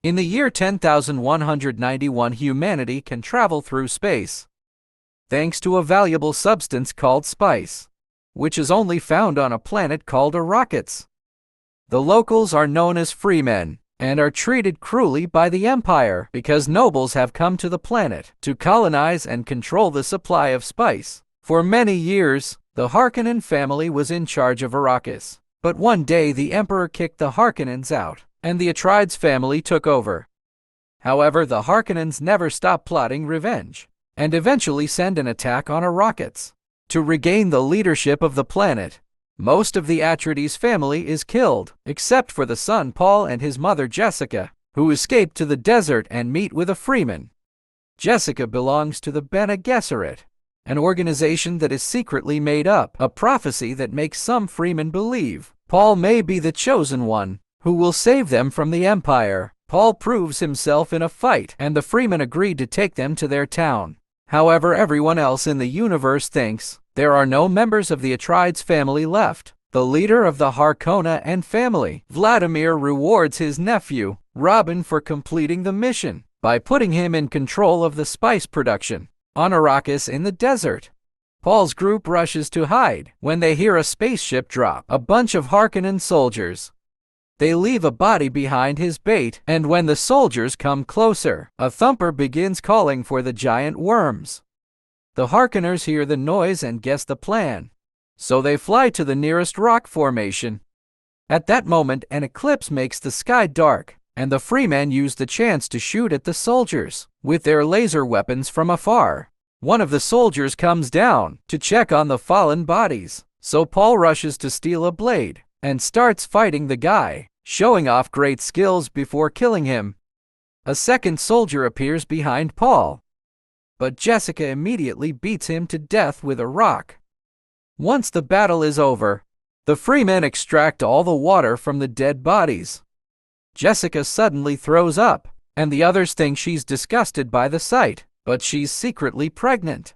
In the year 10,191, humanity can travel through space, thanks to a valuable substance called spice, which is only found on a planet called Arrakis. The locals are known as freemen, and are treated cruelly by the Empire because nobles have come to the planet to colonize and control the supply of spice. For many years, the Harkonnen family was in charge of Arrakis, but one day the Emperor kicked the Harkonnens out, and the Atreides family took over. However, the Harkonnens never stopped plotting revenge, and eventually send an attack on Arrakis. To regain the leadership of the planet, most of the Atreides family is killed, except for the son Paul and his mother Jessica, who escape to the desert and meet with a freeman. Jessica belongs to the Bene Gesserit, an organization that is secretly made up, a prophecy that makes some freemen believe Paul may be the chosen one, who will save them from the Empire. Paul proves himself in a fight, and the freemen agreed to take them to their town. However, everyone else in the universe thinks there are no members of the Atreides family left. The leader of the Harkonnen family, Vladimir, rewards his nephew, Robin, for completing the mission by putting him in control of the spice production on Arrakis in the desert. Paul's group rushes to hide when they hear a spaceship drop a bunch of Harkonnen soldiers. They leave a body behind his bait, and when the soldiers come closer, a thumper begins calling for the giant worms. The Harkonners hear the noise and guess the plan, so they fly to the nearest rock formation. At that moment, an eclipse makes the sky dark, and the freemen use the chance to shoot at the soldiers with their laser weapons from afar. One of the soldiers comes down to check on the fallen bodies, so Paul rushes to steal a blade and starts fighting the guy, showing off great skills before killing him. A second soldier appears behind Paul, but Jessica immediately beats him to death with a rock. Once the battle is over, the freemen extract all the water from the dead bodies. Jessica suddenly throws up, and the others think she's disgusted by the sight, but she's secretly pregnant.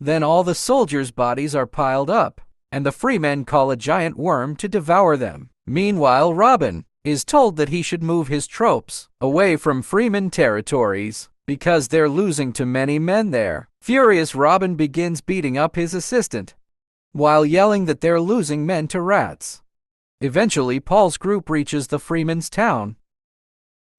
Then all the soldiers' bodies are piled up, and the freemen call a giant worm to devour them. Meanwhile, Robin is told that he should move his troops away from freeman territories because they're losing too many men there. Furious, Robin begins beating up his assistant while yelling that they're losing men to rats. Eventually, Paul's group reaches the freemen's town.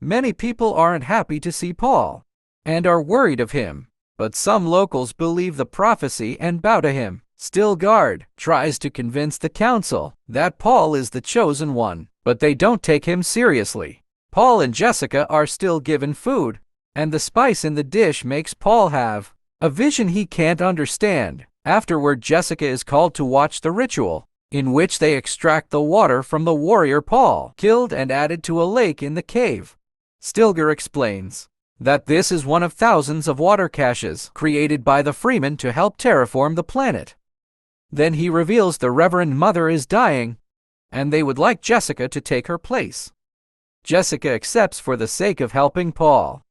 Many people aren't happy to see Paul and are worried of him, but some locals believe the prophecy and bow to him. Stilgard tries to convince the council that Paul is the chosen one, but they don't take him seriously. Paul and Jessica are still given food, and the spice in the dish makes Paul have a vision he can't understand. Afterward, Jessica is called to watch the ritual, in which they extract the water from the warrior Paul killed and added to a lake in the cave. Stilgar explains that this is one of thousands of water caches created by the freemen to help terraform the planet. Then he reveals the Reverend Mother is dying, and they would like Jessica to take her place. Jessica accepts for the sake of helping Paul.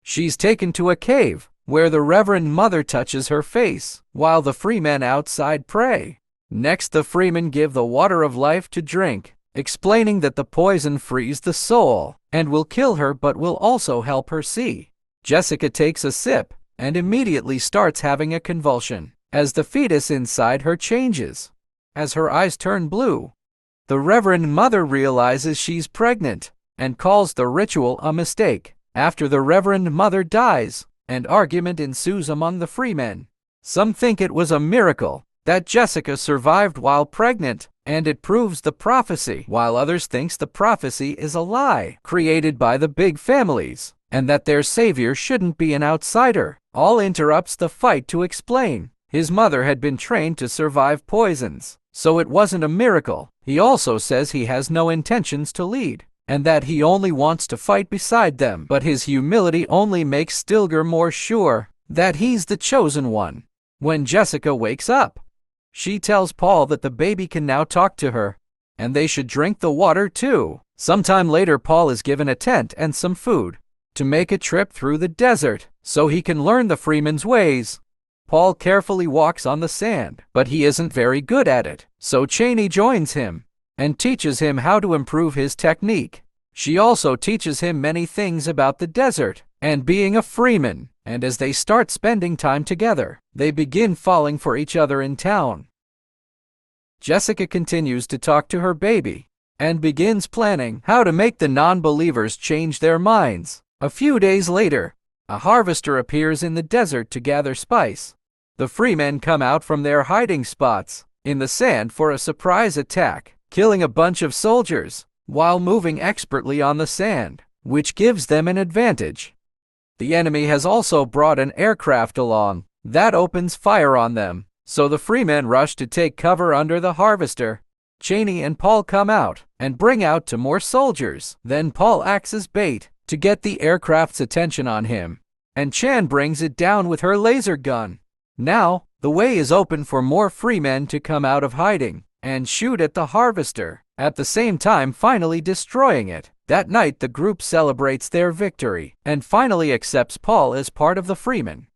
She's taken to a cave, where the Reverend Mother touches her face, while the freemen outside pray. Next, the freemen give the water of life to drink, explaining that the poison frees the soul, and will kill her but will also help her see. Jessica takes a sip, and immediately starts having a convulsion, as the fetus inside her changes. As her eyes turn blue, the Reverend Mother realizes she's pregnant, and calls the ritual a mistake. After the Reverend Mother dies, an argument ensues among the freemen. Some think it was a miracle that Jessica survived while pregnant, and it proves the prophecy, while others think the prophecy is a lie created by the big families, and that their savior shouldn't be an outsider. All interrupts the fight to explain his mother had been trained to survive poisons, so it wasn't a miracle. He also says he has no intentions to lead, and that he only wants to fight beside them, but his humility only makes Stilgar more sure that he's the chosen one. When Jessica wakes up, she tells Paul that the baby can now talk to her, and they should drink the water too. Sometime later, Paul is given a tent and some food to make a trip through the desert so he can learn the freemen's ways. Paul carefully walks on the sand, but he isn't very good at it, so Cheney joins him and teaches him how to improve his technique. She also teaches him many things about the desert and being a freeman, and as they start spending time together, they begin falling for each other in town. Jessica continues to talk to her baby and begins planning how to make the non-believers change their minds. A few days later, a harvester appears in the desert to gather spice. The freemen come out from their hiding spots in the sand for a surprise attack, killing a bunch of soldiers while moving expertly on the sand, which gives them an advantage. The enemy has also brought an aircraft along that opens fire on them, so the freemen rush to take cover under the harvester. Cheney and Paul come out and bring out to more soldiers. Then Paul acts as bait to get the aircraft's attention on him, and Chan brings it down with her laser gun. Now, the way is open for more freemen to come out of hiding and shoot at the harvester, at the same time finally destroying it. That night the group celebrates their victory and finally accepts Paul as part of the freemen.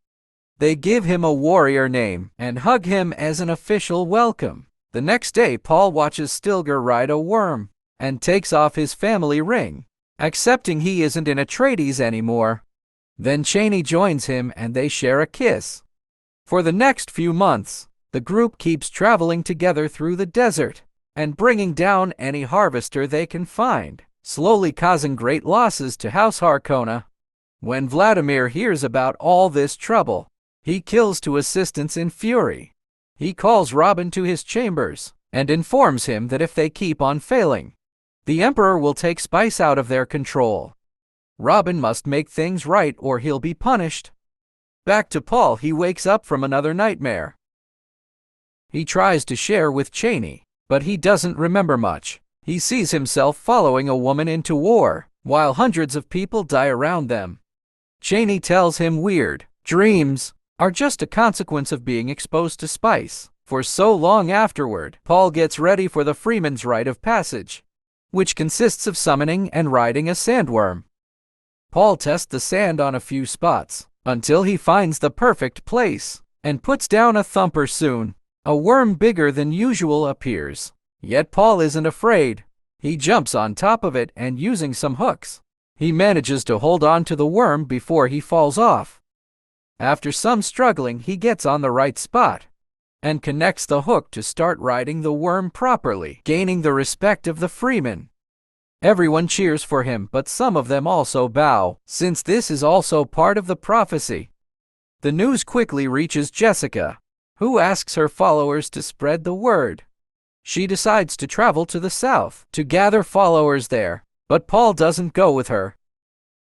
They give him a warrior name and hug him as an official welcome. The next day Paul watches Stilgar ride a worm and takes off his family ring, accepting he isn't in Atreides anymore. Then Cheney joins him and they share a kiss. For the next few months, the group keeps traveling together through the desert and bringing down any harvester they can find, slowly causing great losses to House Harkonna. When Vladimir hears about all this trouble, he kills two assistants in fury. He calls Robin to his chambers and informs him that if they keep on failing, the Emperor will take spice out of their control. Robin must make things right or he'll be punished. Back to Paul, he wakes up from another nightmare. He tries to share with Cheney, but he doesn't remember much. He sees himself following a woman into war, while hundreds of people die around them. Cheney tells him weird dreams are just a consequence of being exposed to spice for so long afterward. Paul gets ready for the Freeman's rite of passage, which consists of summoning and riding a sandworm. Paul tests the sand on a few spots until he finds the perfect place and puts down a thumper. Soon, a worm bigger than usual appears. Yet Paul isn't afraid. He jumps on top of it and using some hooks, he manages to hold on to the worm before he falls off. After some struggling, he gets on the right spot and connects the hook to start riding the worm properly, gaining the respect of the freemen. Everyone cheers for him, but some of them also bow, since this is also part of the prophecy. The news quickly reaches Jessica, who asks her followers to spread the word. She decides to travel to the south to gather followers there, but Paul doesn't go with her.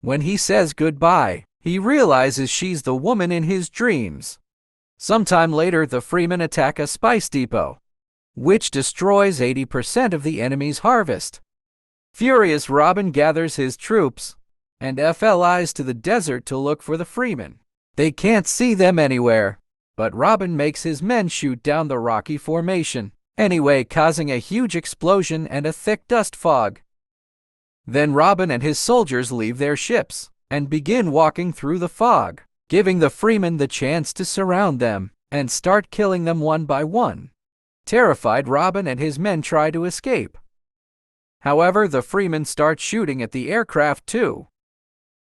When he says goodbye, he realizes she's the woman in his dreams. Sometime later, the Freemen attack a spice depot, which destroys 80% of the enemy's harvest. Furious, Robin gathers his troops and flies to the desert to look for the Freemen. They can't see them anywhere, but Robin makes his men shoot down the rocky formation anyway, causing a huge explosion and a thick dust fog. Then Robin and his soldiers leave their ships and begin walking through the fog, giving the Freemen the chance to surround them and start killing them one by one. Terrified, Robin and his men try to escape. However, the Freemen start shooting at the aircraft too.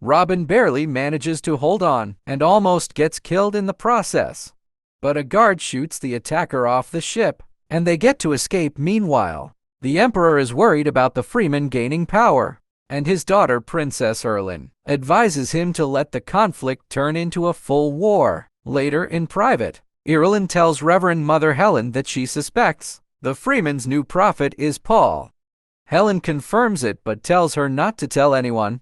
Robin barely manages to hold on and almost gets killed in the process. But a guard shoots the attacker off the ship, and they get to escape. Meanwhile, the Emperor is worried about the Freemen gaining power, and his daughter, Princess Erlin, advises him to let the conflict turn into a full war. Later, in private, Erlin tells Reverend Mother Helen that she suspects the Freemen's new prophet is Paul. Helen confirms it but tells her not to tell anyone,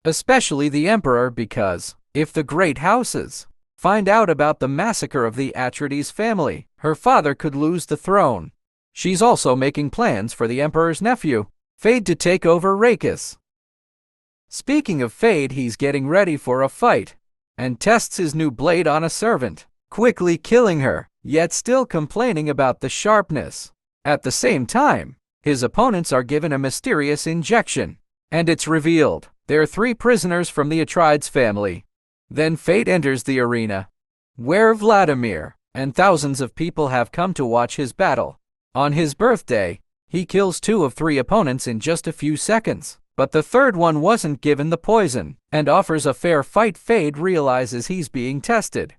especially the Emperor, because if the great houses find out about the massacre of the Atreides family, her father could lose the throne. She's also making plans for the Emperor's nephew, Fade, to take over Rakis. Speaking of Fade, he's getting ready for a fight and tests his new blade on a servant, quickly killing her, yet still complaining about the sharpness. At the same time, his opponents are given a mysterious injection, and it's revealed they're 3 prisoners from the Atreides family. Then Fate enters the arena, where Vladimir and thousands of people have come to watch his battle. On his birthday, he kills 2 of 3 opponents in just a few seconds, But the third one wasn't given the poison, and offers a fair fight. Fade realizes he's being tested.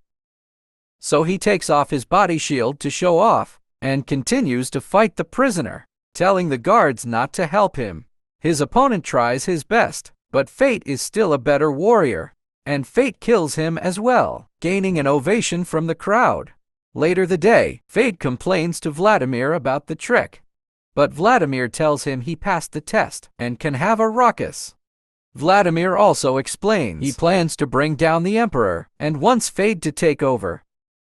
So he takes off his body shield to show off, and continues to fight the prisoner, telling the guards not to help him. His opponent tries his best, but Fate is still a better warrior, and Fate kills him as well, gaining an ovation from the crowd. Later the day, Fate complains to Vladimir about the trick, but Vladimir tells him he passed the test and can have a ruckus. Vladimir also explains he plans to bring down the Emperor and wants Fate to take over.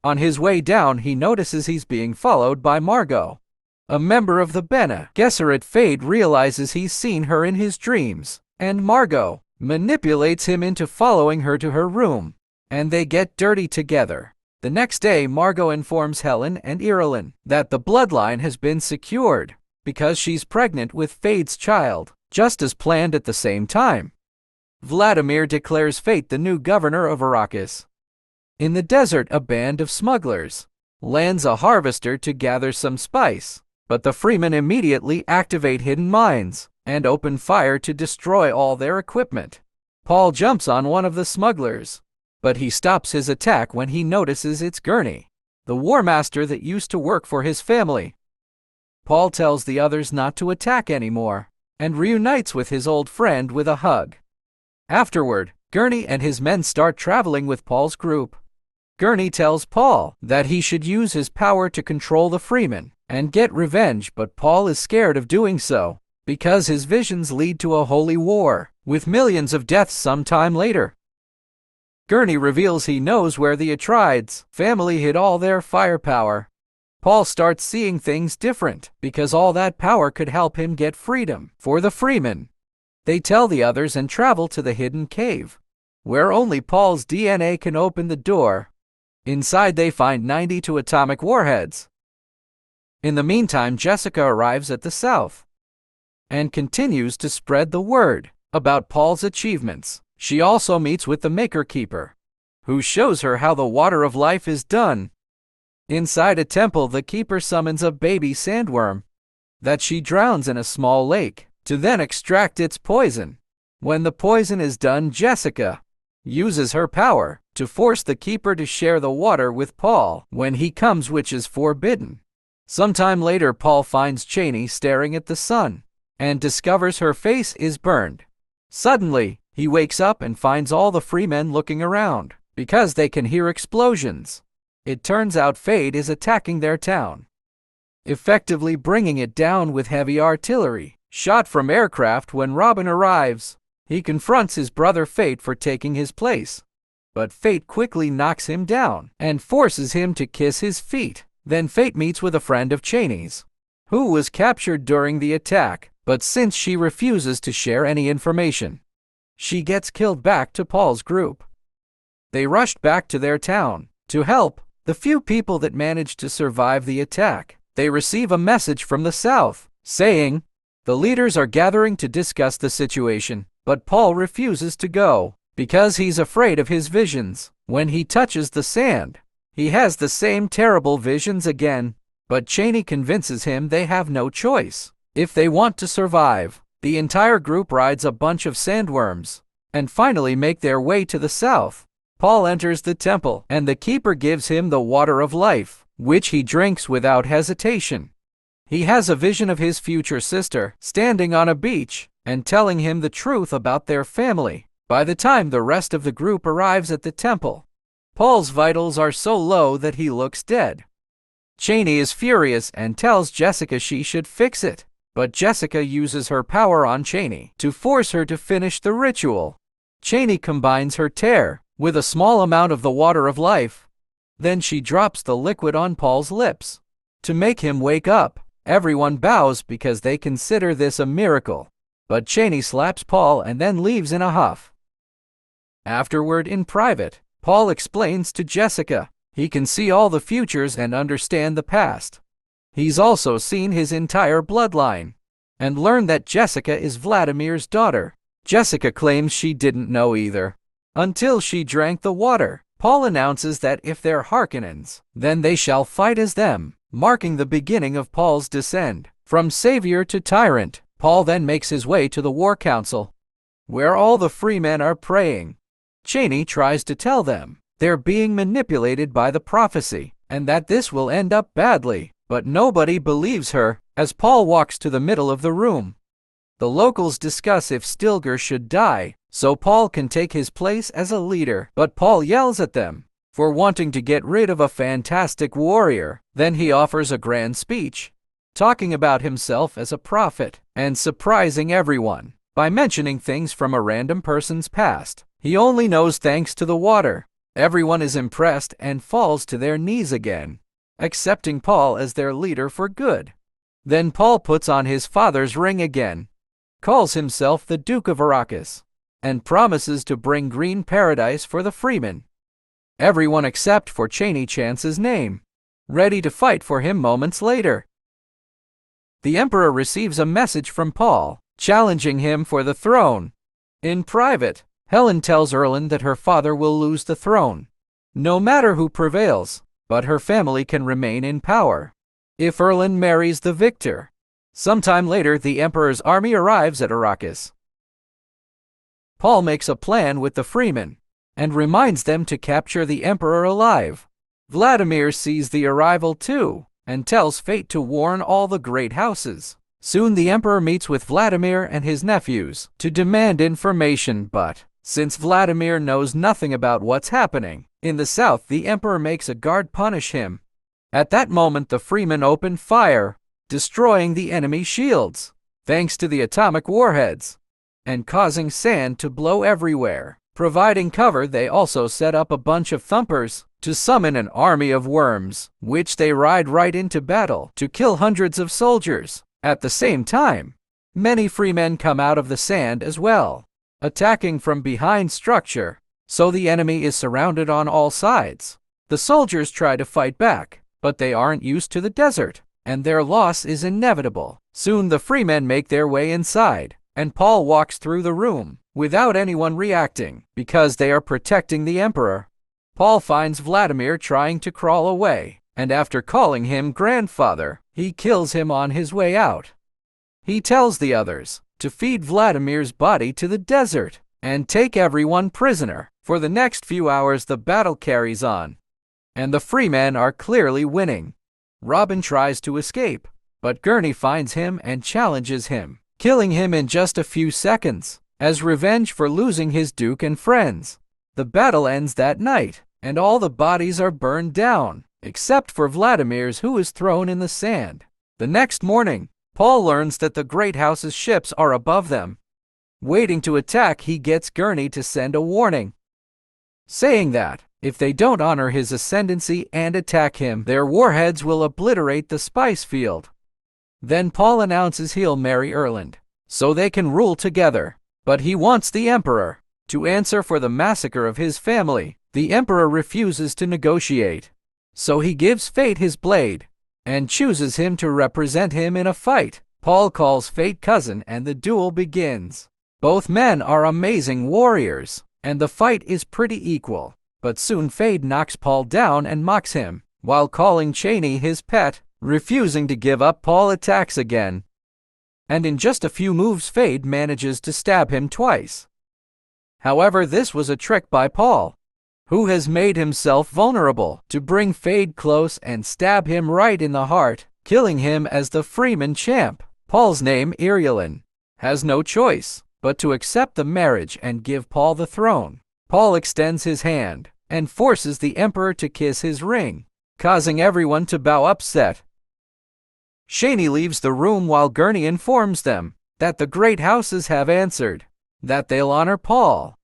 On his way down, he notices he's being followed by Margot, a member of the Bene Gesserit. Fade realizes he's seen her in his dreams, and Margot manipulates him into following her to her room, and they get dirty together. The next day, Margot informs Helen and Irulan that the bloodline has been secured because she's pregnant with Fade's child, just as planned. At the same time, Vladimir declares Fate the new governor of Arrakis. In the desert, a band of smugglers lands a harvester to gather some spice, but the Freemen immediately activate hidden mines and open fire to destroy all their equipment. Paul jumps on one of the smugglers, but he stops his attack when he notices it's Gurney, the war master that used to work for his family. Paul tells the others not to attack anymore, and reunites with his old friend with a hug. Afterward, Gurney and his men start traveling with Paul's group. Gurney tells Paul that he should use his power to control the Freemen and get revenge, but Paul is scared of doing so, because his visions lead to a holy war, with millions of deaths sometime later. Gurney reveals he knows where the Atreides family hid all their firepower. Paul starts seeing things different, because all that power could help him get freedom for the Freemen. They tell the others and travel to the hidden cave, where only Paul's DNA can open the door. Inside they find 92 atomic warheads. In the meantime, Jessica arrives at the south and continues to spread the word about Paul's achievements. She also meets with the Maker Keeper, who shows her how the water of life is done. Inside a temple, the Keeper summons a baby sandworm that she drowns in a small lake to then extract its poison. When the poison is done, Jessica uses her power to force the Keeper to share the water with Paul when he comes, which is forbidden. Sometime later, Paul finds Cheney staring at the sun and discovers her face is burned. Suddenly, he wakes up and finds all the Freemen looking around because they can hear explosions. It turns out Fade is attacking their town, effectively bringing it down with heavy artillery shot from aircraft. When Robin arrives, he confronts his brother Fate for taking his place, but Fate quickly knocks him down and forces him to kiss his feet. Then Fate meets with a friend of Cheney's, who was captured during the attack, but since she refuses to share any information, she gets killed. Back to Paul's group. They rushed back to their town to help the few people that managed to survive the attack. They receive a message from the south saying the leaders are gathering to discuss the situation, but Paul refuses to go because he's afraid of his visions. When he touches the sand, he has the same terrible visions again, but Cheney convinces him they have no choice if they want to survive. The entire group rides a bunch of sandworms and finally make their way to the south. Paul enters the temple, and the Keeper gives him the water of life, which he drinks without hesitation. He has a vision of his future sister standing on a beach and telling him the truth about their family. By the time the rest of the group arrives at the temple, Paul's vitals are so low that he looks dead. Cheney is furious and tells Jessica she should fix it, but Jessica uses her power on Cheney to force her to finish the ritual. Cheney combines her tear with a small amount of the water of life. Then she drops the liquid on Paul's lips to make him wake up. Everyone bows because they consider this a miracle, but Cheney slaps Paul and then leaves in a huff. Afterward, in private, Paul explains to Jessica he can see all the futures and understand the past. He's also seen his entire bloodline and learned that Jessica is Vladimir's daughter. Jessica claims she didn't know either until she drank the water. Paul announces that if they're Harkonnens, then they shall fight as them, marking the beginning of Paul's descent from savior to tyrant. Paul then makes his way to the war council, where all the free men are praying. Cheney tries to tell them they're being manipulated by the prophecy, and that this will end up badly, but nobody believes her as Paul walks to the middle of the room. The locals discuss if Stilgar should die, so Paul can take his place as a leader, but Paul yells at them for wanting to get rid of a fantastic warrior. Then he offers a grand speech, talking about himself as a prophet and surprising everyone by mentioning things from a random person's past he only knows thanks to the water. Everyone is impressed and falls to their knees again, accepting Paul as their leader for good. Then Paul puts on his father's ring again, calls himself the Duke of Arrakis, and promises to bring green paradise for the freemen. Everyone except for Cheney chants his name, ready to fight for him moments later. The Emperor receives a message from Paul, challenging him for the throne. In private, Helen tells Erland that her father will lose the throne, no matter who prevails, but her family can remain in power if Erland marries the victor. Sometime later, the Emperor's army arrives at Arrakis. Paul makes a plan with the freemen and reminds them to capture the Emperor alive. Vladimir sees the arrival too and tells Fate to warn all the great houses. Soon the Emperor meets with Vladimir and his nephews to demand information, but since Vladimir knows nothing about what's happening in the south, the Emperor makes a guard punish him. At that moment, the freemen open fire, destroying the enemy shields, thanks to the atomic warheads, and causing sand to blow everywhere. Providing cover, they also set up a bunch of thumpers to summon an army of worms, which they ride right into battle to kill hundreds of soldiers. At the same time, many freemen come out of the sand as well, attacking from behind structure, so the enemy is surrounded on all sides. The soldiers try to fight back, but they aren't used to the desert, and their loss is inevitable. Soon the freemen make their way inside, and Paul walks through the room without anyone reacting because they are protecting the Emperor. Paul finds Vladimir trying to crawl away, and after calling him grandfather, he kills him on his way out. He tells the others to feed Vladimir's body to the desert and take everyone prisoner. For the next few hours, the battle carries on, and the freemen are clearly winning. Robin tries to escape, but Gurney finds him and challenges him, killing him in just a few seconds, as revenge for losing his duke and friends. The battle ends that night, and all the bodies are burned down, except for Vladimir's, who is thrown in the sand. The next morning, Paul learns that the great house's ships are above them, waiting to attack. He gets Gurney to send a warning, saying that if they don't honor his ascendancy and attack him, their warheads will obliterate the spice field. Then Paul announces he'll marry Erland, so they can rule together, but he wants the Emperor to answer for the massacre of his family. The Emperor refuses to negotiate, so he gives Fate his blade and chooses him to represent him in a fight. Paul calls Fate cousin and the duel begins. Both men are amazing warriors, and the fight is pretty equal, but soon Fate knocks Paul down and mocks him, while calling Cheney his pet. Refusing to give up, Paul attacks again, and in just a few moves Fate manages to stab him twice. However, this was a trick by Paul, who has made himself vulnerable, to bring Fate close and stab him right in the heart, killing him as the Freeman champ. Paul's name, Irielin, has no choice but to accept the marriage and give Paul the throne. Paul extends his hand and forces the Emperor to kiss his ring, causing everyone to bow upset. Cheney leaves the room while Gurney informs them that the great houses have answered, that they'll honor Paul